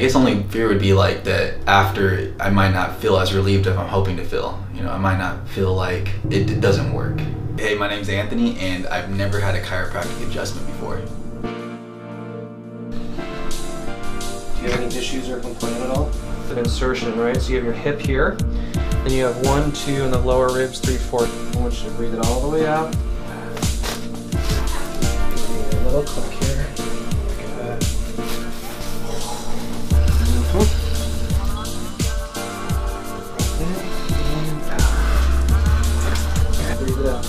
I guess only fear would be like that after I might not feel as relieved as I'm hoping to feel. You know, I might not feel like it doesn't work. Hey, my name's Anthony and I've never had a chiropractic adjustment before. Do you have any issues or complaint at all? An insertion, right? So you have your hip here, then you have 1, 2 in the lower ribs, 3, 4. I want you to breathe it all the way out. Give me a little click here. Good. Breathe it out.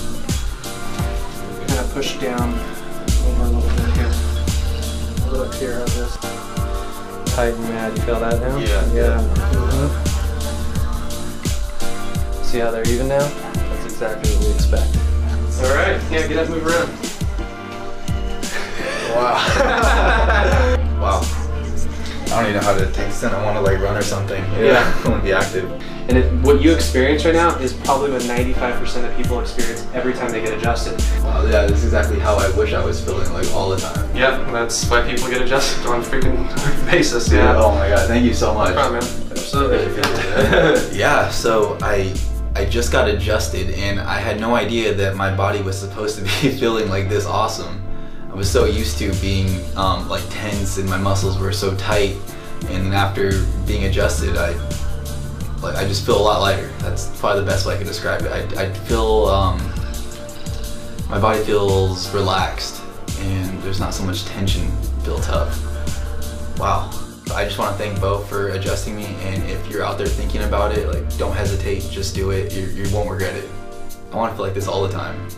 Kind of push down over a little bit here. A little up here, how's this? Tight and mad, you feel that now? Yeah. See how they're even now? That's exactly what we expect. Alright, yeah, get up, move around. Wow. Wow. I don't even know how to take this in. I want to like run or something. Yeah. I want to be active. And what you experience right now is probably what 95% of people experience every time they get adjusted. Wow, yeah, this is exactly how I wish I was feeling like all the time. Yep, that's why people get adjusted on a freaking basis, yeah. Oh my god, thank you so much. No problem, man. Absolutely. Yeah, so I just got adjusted and I had no idea that my body was supposed to be feeling like this awesome. I was so used to being like tense and my muscles were so tight, and after being adjusted I just feel a lot lighter. That's probably the best way I can describe it. I feel, my body feels relaxed and there's not so much tension built up. Wow. I just want to thank Beau for adjusting me, and if you're out there thinking about it, like, don't hesitate, just do it. You won't regret it. I want to feel like this all the time.